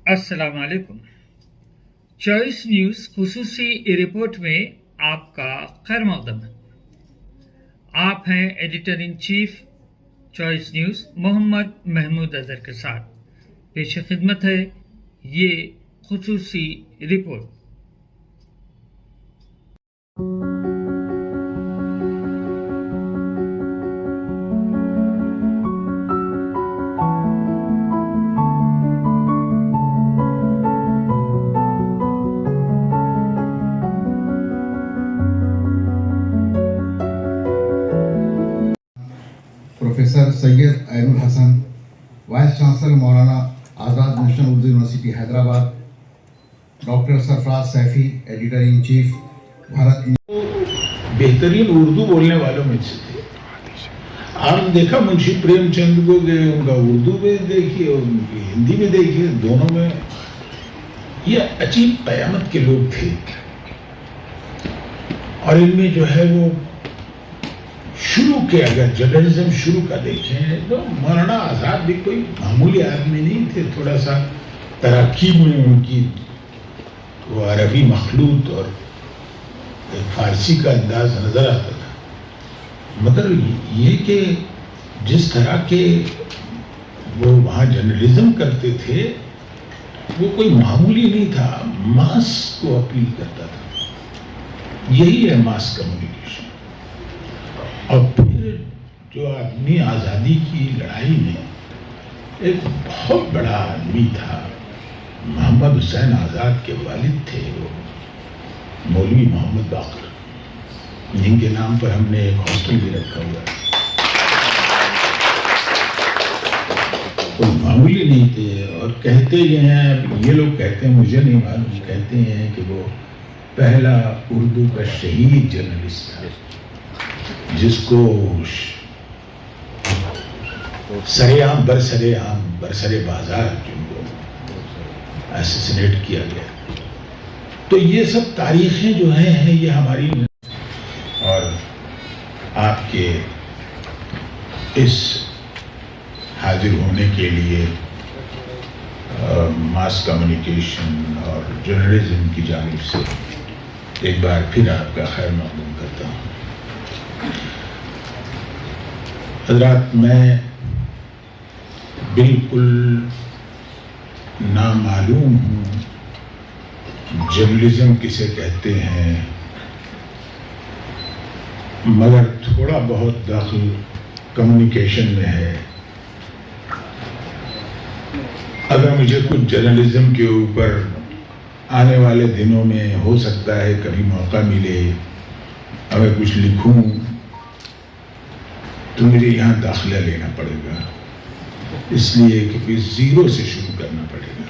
अस्सलाम वालेकुम। Choice news खुसूसी report में आपका खैर मक़दम है। आप हैं editor in chief Choice News Mohammad Mahmood Azhar के साथ। पेश खिदमत है ये खुसूसी रिपोर्ट। Professor Syed Ainul Hasan, vice chancellor Maulana Azad National Urdu University Hyderabad, doctor Sarfaraz Saifi, editor in chief Bharat. बेहतरीन उर्दू बोलने वालों में से थे। आपने देखा मुंशी प्रेमचंद को, उनका उर्दू में देखिए और उनकी हिंदी में देखिए, दोनों में ये अजीब क़यामत के लोग थे। और इनमें जो है वो शुरू के, अगर जर्नलिज्म शुरू का देखें तो मौलाना आज़ाद भी कोई मामूली आदमी नहीं थे। थोड़ा सा तराकीब में उनकी वो अरबी मखलूत और एक फारसी का अंदाज नज़र आता था, मगर ये कि जिस तरह के वो वहाँ जर्नलिज्म करते थे वो कोई मामूली नहीं था, मास को अपील करता था। यही है मास कम्युनिकेशन। और फिर जो आदमी आज़ादी की लड़ाई में एक बहुत बड़ा आदमी था, मोहम्मद हुसैन आज़ाद के वालिद थे वो मौलवी मोहम्मद बाकर, जिनके नाम पर हमने एक हॉस्टल भी रखा हुआ है। कोई मामूली नहीं थे। और कहते ये हैं, ये लोग कहते हैं, मुझे नहीं मालूम, कहते हैं कि वो पहला उर्दू का शहीद जर्नलिस्ट था जिसको सरेआम बरसरे बाजार जिनको असैसिनेट किया गया। तो ये सब तारीखें जो हैं ये हमारी, और आपके इस हाजिर होने के लिए मास कम्युनिकेशन और जर्नलिज्म की जानिब से एक बार फिर आपका खैर मक़दम करता हूँ। हज़रात, मैं बिल्कुल नामालूम हूँ जर्नलिज्म किसे कहते हैं, मगर थोड़ा बहुत दखल कम्युनिकेशन में है। अगर मुझे कुछ जर्नलिज्म के ऊपर आने वाले दिनों में हो सकता है कभी मौका मिले, अगर कुछ लिखूं तो मुझे यहाँ दाखिला लेना पड़ेगा, इसलिए कि फिर ज़ीरो से शुरू करना पड़ेगा।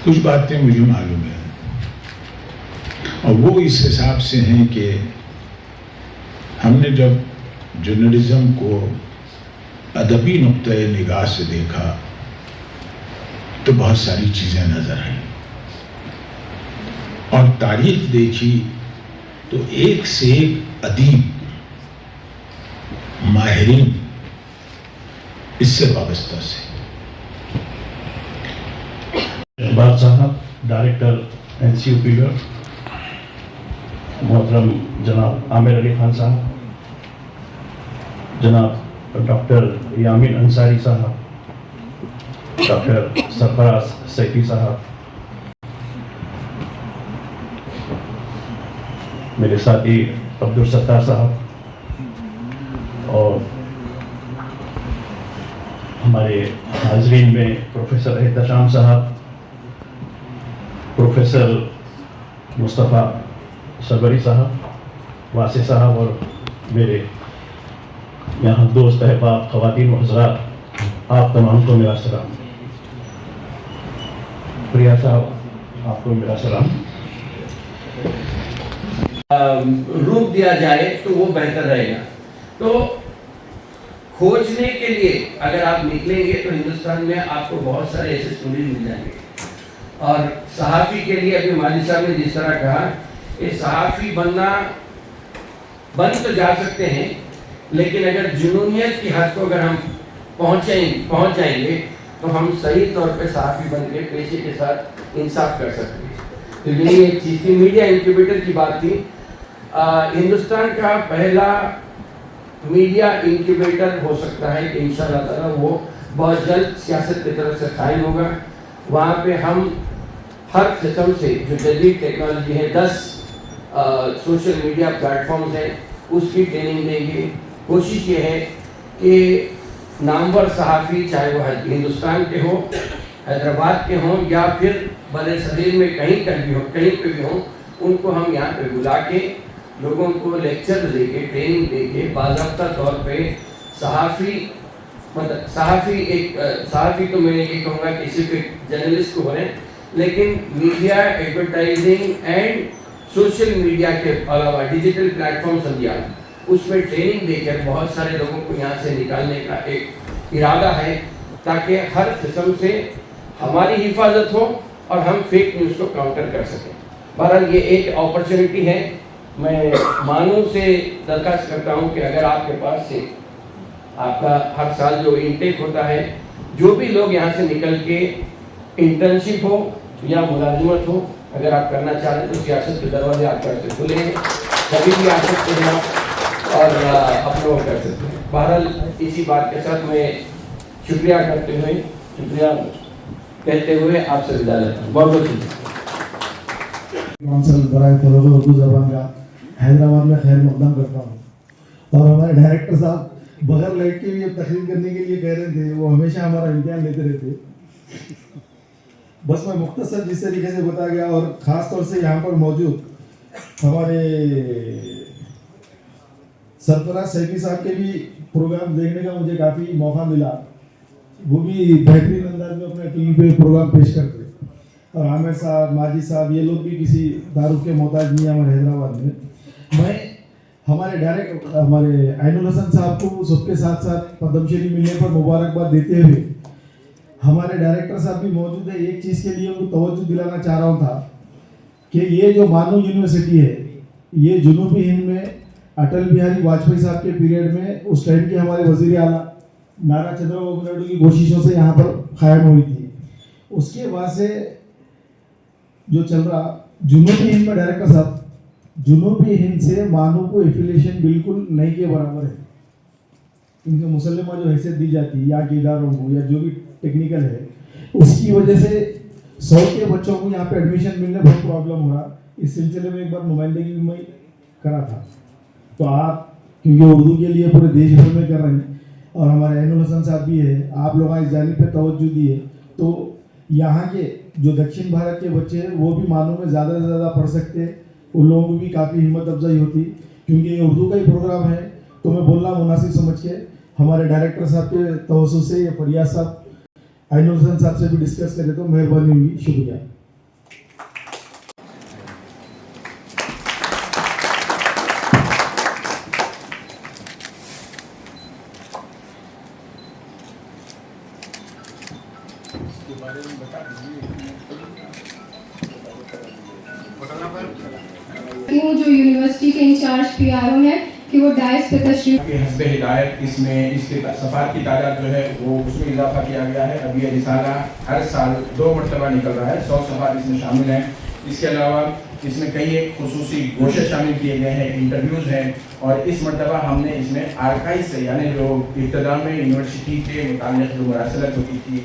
कुछ बातें मुझे मालूम है और वो इस हिसाब से हैं कि हमने जब जर्नलिज्म को अदबी नुक्ते निगाह से देखा तो बहुत सारी चीज़ें नज़र आईं, और तारीख देखी तो एक से एक अदीब, माहिरीन इससे वाबस्ता से। शहबाज साहब, डायरेक्टर NCUP, मोहतरम जनाब आमिर अली खान साहब, जनाब डॉक्टर यामीन अंसारी साहब, डॉक्टर सरफराज सैफी साहब, मेरे साथी अब्दुल सत्तार साहब, और हमारे हाजरीन में प्रोफेसर एहतशाम साहब, प्रोफेसर मुस्तफ़ा सबरी साहब, वासे साहब, और मेरे यहाँ दोस्त अहबाब ख़वातीन व हज़रात, आप तमाम को मेरा सलाम। प्रिया साहब, आपको मेरा सलाम। रूप दिया जाए तो वो बेहतर रहेगा। तो खोजने के लिए अगर आप निकलेंगे तो हिंदुस्तान में आपको बहुत सारे ऐसे स्टोरीज मिल जाएंगे। और सहाफ़ी के लिए अभी माली साहब ने जिस तरह कहा, ये सहाफ़ी बनना बन तो जा सकते हैं, लेकिन अगर जुनूनियत की हद को अगर हम पहुंच जाएंगे तो हम सही तौर पे सहाफ़ी बन के पेशे के साथ इंसाफ कर सकते हैं। तो यही एक चीज़ थी। मीडिया इंक्यूबेटर की बात थी। हिंदुस्तान का पहला मीडिया इंक्यूबेटर हो सकता है कि इंशाअल्लाह ताला वो बहुत जल्द सियासत की तरफ से कायम होगा। वहाँ पे हम हर किस्म से जो जदीद टेक्नोलॉजी है 10 सोशल मीडिया प्लेटफॉर्म्स हैं उसकी ट्रेनिंग देंगे। कोशिश ये है कि नामवर सहाफ़ी चाहे वो हिंदुस्तान के हो, हैदराबाद के हों या फिर बड़े शरीर में कहीं पे भी हों, उनको हम यहाँ पे बुला के लोगों को लेक्चर दे के ट्रेनिंग दे के बाज़ाब्ता तौर पे सहाफ़ी तो मैं ये कहूँगा कि सिर्फ एक जर्नलिस्ट को बने, लेकिन media advertising and social media के अलावा डिजिटल प्लेटफॉर्म संज्ञान उसमें ट्रेनिंग देकर बहुत सारे लोगों को यहाँ से निकालने का एक इरादा है, ताकि हर किस्म से हमारी हिफाजत हो और हम फेक न्यूज़ को काउंटर कर सकें। बहरहाल ये एक अपॉर्चुनिटी है। मैं मानू से दरख्वास्त करता हूँ कि अगर आपके पास से आपका हर साल जो इंटेक होता है, जो भी लोग यहाँ से निकल के इंटर्नशिप हो या मुलाजिमत हो, अगर आप करना चाहते तो सियासत के दरवाजे आपके से खुले हैं, कभी भी आ सकते हैं आप और अपलोड कर सकते हैं। बहरहाल इसी बात के साथ मैं शुक्रिया कहते हुए आपसे विदा लेता हूँ। बहुत बहुत शुक्रिया। काउंसिल बराए फरोग़ उर्दू ज़बान का हैदराबाद में खैर मकदम करता हूँ। और हमारे डायरेक्टर साहब बगैर लाइट के भी अब तकरीर करने के लिए कह रहे थे, वो हमेशा हमारा इम्तिहान लेते रहते। बस मैं मुख्तसर जिस तरीके से बता गया, और ख़ास तौर से यहाँ पर मौजूद हमारे सरफराज सैफी साहब के भी प्रोग्राम देखने का मुझे काफ़ी मौका मिला। वो भी बेहतरीन अंदाज में अपने टीवी पे प्रोग्राम पेश करते, और आमिर साहब, माजिद साहब, ये लोग भी किसी तारुफ के मोहताज नहीं है हमारे हैदराबाद में। मैं हमारे आइनुल हसन साहब को सबके साथ साथ पद्मश्री मिलने पर मुबारकबाद देते हुए, हमारे डायरेक्टर साहब भी मौजूद है, एक चीज़ के लिए उनको तवज्जो दिलाना चाह रहा था कि ये जो मानू यूनिवर्सिटी है, ये जनूबी हिंद में अटल बिहारी वाजपेयी साहब के पीरियड में उस टाइम के हमारे वजीर आला नारा चंद्रबाबू नायडू की कोशिशों से यहाँ पर कायम हुई थी। उसके बाद से जो चल रहा जनूबी हिंद में, डायरेक्टर साहब, जनूबी हिंद से मानू को एफिलिएशन बिल्कुल नहीं के बराबर है। इनके मुसल्लमा जो हैसियत दी जाती है या के इदारों को या जो भी टेक्निकल है, उसकी वजह से 100 के बच्चों को यहाँ पे एडमिशन मिलने बहुत प्रॉब्लम हो रहा। इस सिलसिले में एक बार नुमाइंदगी भी मैं करा था। तो आप क्योंकि उर्दू के लिए पूरे देश भर में कर रहे हैं, और हमारे आइनुल हसन साहब भी है, आप लोग इस जानिब पे तवज्जो दिए, तो यहाँ के जो दक्षिण भारत के बच्चे हैं वो भी मानू में ज़्यादा से ज़्यादा पढ़ सकते हैं। उन लोगों को भी काफ़ी हिम्मत अफजाई होती, क्योंकि ये उर्दू का ही प्रोग्राम है। तो मैं बोलना मुनासिब समझ के हमारे डायरेक्टर साहब के तवज्जो से या फरियाद साहब आइनुल हसन साहब से भी डिस्कस करें तो मेहरबानी होगी। शुक्रिया। हूँ जो यूनिवर्सिटी के इंचार्ज पीआरओ हैं कि वो डायस पे तशरीफ के हस्बे हिदायत इसमें इसके सफ़ात की तादाद जो है वो उसमें इजाफा किया गया है। अभी ये रिसाला हर साल 2 मरतबा निकल रहा है, 100 सफ़ात इसमें शामिल हैं। इसके अलावा इसमें कई एक खुसूसी गोशे शामिल किए गए हैं, इंटरव्यूज़ हैं, और इस मरतबा हमने इसमें आर्काइव से यानी जो इब्तदा में यूनिवर्सिटी के मुताल्लिक़ जो मरासलत होती थी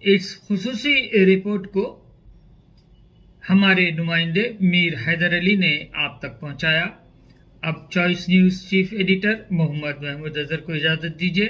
इस खुसूसी रिपोर्ट को हमारे नुमाइंदे मीर हैदर अली ने आप तक पहुंचाया। अब choice news chief editor Mohammad Mahmood Azhar को इजाज़त दीजिए।